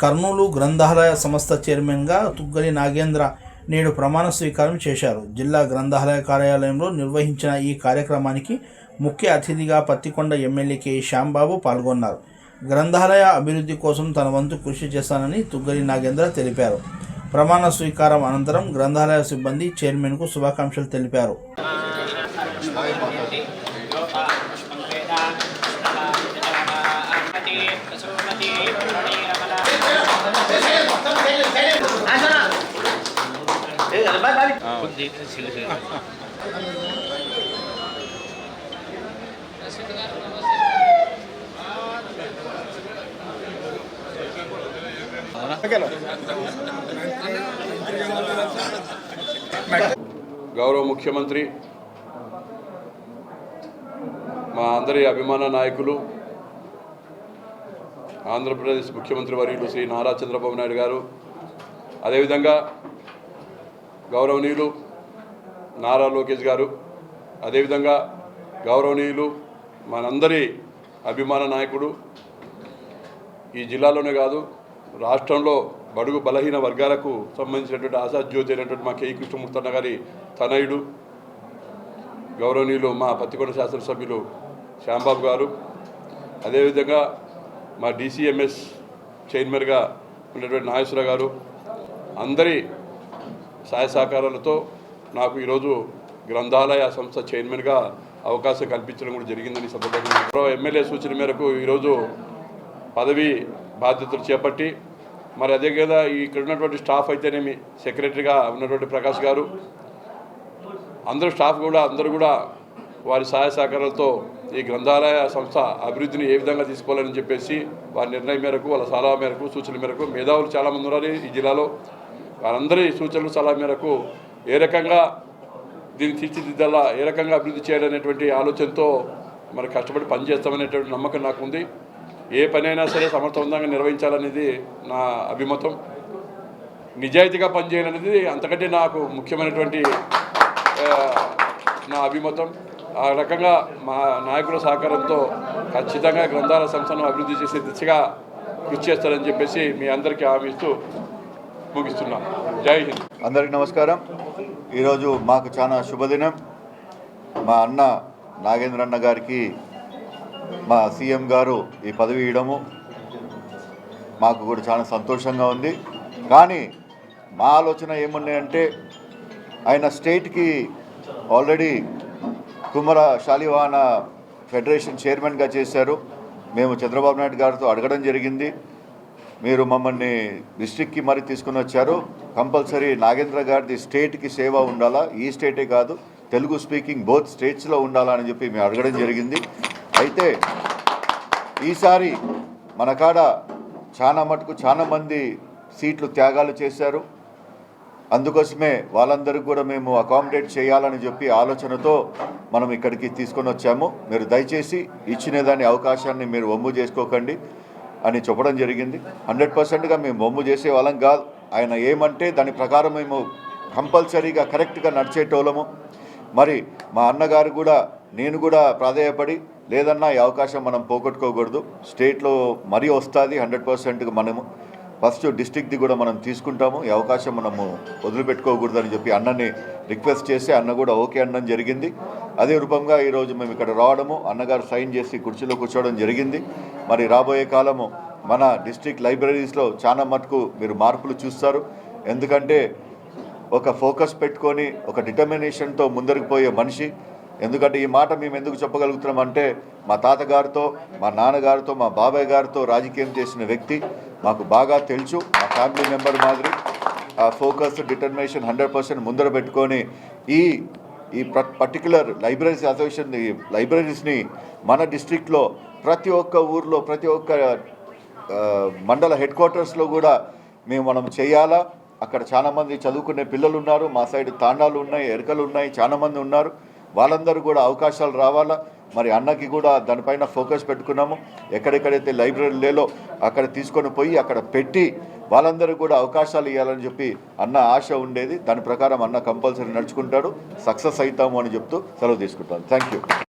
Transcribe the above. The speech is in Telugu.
కర్నూలు గ్రంథాలయ సంస్థ చైర్మన్గా తుగ్గలి నాగేంద్ర నేడు ప్రమాణ స్వీకారం చేశారు. జిల్లా గ్రంథాలయ కార్యాలయంలో నిర్వహించిన ఈ కార్యక్రమానికి ముఖ్య అతిథిగా పత్తికొండ ఎమ్మెల్యే కె శ్యాంబాబు పాల్గొన్నారు. గ్రంథాలయ అభివృద్ధి కోసం తన వంతు కృషి చేస్తానని తుగ్గలి నాగేంద్ర తెలిపారు. ప్రమాణ స్వీకారం అనంతరం గ్రంథాలయ సిబ్బంది చైర్మన్కు శుభాకాంక్షలు తెలిపారు. గౌరవ ముఖ్యమంత్రి మా అందరి అభిమాన నాయకులు ఆంధ్రప్రదేశ్ ముఖ్యమంత్రి వర్యులు శ్రీ నారా చంద్రబాబు నాయుడు గారు, అదేవిధంగా గౌరవనీయులు నారా లోకేష్ గారు, అదేవిధంగా గౌరవనీయులు మనందరి అభిమాన నాయకుడు, ఈ జిల్లాలోనే కాదు రాష్ట్రంలో బడుగు బలహీన వర్గాలకు సంబంధించినటువంటి ఆశాజ్యోతి అయినటువంటి మా కె కృష్ణమూర్తి అన్న గారి తనయుడు, గౌరవనీయులు మా పత్తికొండ శాసనసభ్యులు శ్యాంబాబు గారు, అదేవిధంగా మా DCMS చైర్మన్గా ఉన్నటువంటి నాగేశ్వర గారు, అందరి సహాయ సహకారాలతో నాకు ఈరోజు గ్రంథాలయ సంస్థ చైర్మన్గా అవకాశం కల్పించడం కూడా జరిగిందని సందర్భంగా ఎమ్మెల్యే సూచన మేరకు ఈరోజు పదవి బాధ్యతలు చేపట్టి, మరి అదే కదా ఇక్కడ ఉన్నటువంటి స్టాఫ్ అయితేనేమి సెక్రటరీగా ఉన్నటువంటి ప్రకాష్ గారు, అందరూ కూడా వారి సహాయ సహకారాలతో ఈ గ్రంథాలయ సంస్థ అభివృద్ధిని ఏ విధంగా తీసుకోవాలని చెప్పేసి వారి నిర్ణయం మేరకు, వాళ్ళ సలహా మేరకు, సూచనల మేరకు, మేధావులు చాలామంది ఉన్నారు ఈ జిల్లాలో, వారందరి సూచనలు సలహా మేరకు ఏ రకంగా దీన్ని తీర్చిదిద్దాలా, ఏ రకంగా అభివృద్ధి చేయాలనేటువంటి ఆలోచనతో మరి కష్టపడి పనిచేస్తామనేటువంటి నమ్మకం నాకు ఉంది. ఏ పనైనా సరే సమర్థవంతంగా నిర్వహించాలనేది నా అభిమతం. నిజాయితీగా పనిచేయాలనేది అంతకంటే నాకు ముఖ్యమైనటువంటి నా అభిమతం. ఆ రకంగా మా నాయకుల సహకారంతో ఖచ్చితంగా గ్రంథాలయ సంస్థను అభివృద్ధి చేసే దిశగా కృషి చేస్తారని చెప్పేసి మీ అందరికీ హామీ ఇస్తూ ముగిస్తున్నాం. జై హింద్. అందరికీ నమస్కారం. ఈరోజు మాకు చాలా శుభదినం. మా అన్న నాగేంద్ర అన్న గారికి మా CM గారు ఈ పదవి ఇవ్వడము మాకు కూడా చాలా సంతోషంగా ఉంది. కానీ మా ఆలోచన ఏమున్నాయంటే, ఆయన స్టేట్కి ఆల్రెడీ కుమర శాలివాహన ఫెడరేషన్ చైర్మన్గా చేశారు. మేము చంద్రబాబు నాయుడు గారితో అడగడం జరిగింది, మీరు మమ్మల్ని డిస్ట్రిక్ట్కి మరి తీసుకుని వచ్చారు, కంపల్సరీ నాగేంద్ర గారిది స్టేట్కి సేవ ఉండాలా, ఈ స్టేటే కాదు తెలుగు స్పీకింగ్ బోత్ స్టేట్స్లో ఉండాలా అని చెప్పి మేము అడగడం జరిగింది. అయితే ఈసారి మన కాడ చాలా మంది సీట్లు త్యాగాలు చేశారు. అందుకోసమే వాళ్ళందరికీ కూడా మేము అకామిడేట్ చేయాలని చెప్పి ఆలోచనతో మనం ఇక్కడికి తీసుకొని వచ్చాము. మీరు దయచేసి ఇచ్చిన దాని అవకాశాన్ని మీరు వమ్ము చేసుకోకండి అని చెప్పడం జరిగింది. 100%గా మేము వమ్ము చేసే వాళ్ళం కాదు. ఆయన ఏమంటే దాని ప్రకారం మేము కంపల్సరీగా కరెక్ట్గా నడిచేటోళ్ళము. మరి మా అన్నగారు కూడా నేను కూడా ప్రాధేయపడి, లేదన్నా ఈ అవకాశం మనం పోగొట్టుకోకూడదు, స్టేట్లో మరీ వస్తుంది 100%గా మనము ఫస్ట్ డిస్ట్రిక్ట్ది కూడా మనం తీసుకుంటాము, ఈ అవకాశం మనము వదిలిపెట్టుకోకూడదని చెప్పి అన్నని రిక్వెస్ట్ చేసి అన్న కూడా ఓకే అనడం జరిగింది. అదే రూపంగా ఈరోజు మేము ఇక్కడ రావడము, అన్నగారు సైన్ చేసి కుర్చీలో కూర్చోవడం జరిగింది. మరి రాబోయే కాలము మన డిస్ట్రిక్ట్ లైబ్రరీస్లో చాలా మటుకు మీరు మార్పులు చూస్తారు. ఎందుకంటే ఒక ఫోకస్ పెట్టుకొని ఒక డిటర్మినేషన్తో ముందరికి పోయే మనిషి. ఎందుకంటే ఈ మాట మేము ఎందుకు చెప్పగలుగుతున్నామంటే, మా తాతగారితో, మా నాన్నగారితో, మా బాబాయ్ గారితో రాజకీయం చేసిన వ్యక్తి, మాకు బాగా తెలుసు. మా ఫ్యామిలీ మెంబర్ మాదిరి ఆ ఫోకస్ డిటర్మినేషన్ 100% ముందర పెట్టుకొని ఈ పర్టికులర్ లైబ్రరీస్ అసోసియేషన్ లైబ్రరీస్ని మన డిస్ట్రిక్ట్లో ప్రతి ఒక్క ఊర్లో, ప్రతి ఒక్క మండల హెడ్ క్వార్టర్స్లో కూడా మనం చేయాలా. అక్కడ చాలామంది చదువుకునే పిల్లలు ఉన్నారు, మా సైడ్ తాండాలు ఉన్నాయి, ఎరకలు ఉన్నాయి, చాలామంది ఉన్నారు. వాళ్ళందరూ కూడా అవకాశాలు రావాలా. మరి అన్నకి కూడా దానిపైన ఫోకస్ పెట్టుకున్నాము. ఎక్కడెక్కడైతే లైబ్రరీ లేలో అక్కడ తీసుకొని పోయి అక్కడ పెట్టి వాళ్ళందరూ కూడా అవకాశాలు ఇవ్వాలని చెప్పి అన్న ఆశ ఉండేది. దాని ప్రకారం అన్న కంపల్సరీ నడుచుకుంటాడు, సక్సెస్ అవుతాము అని చెప్తూ సెలవు తీసుకుంటాను. Thank you.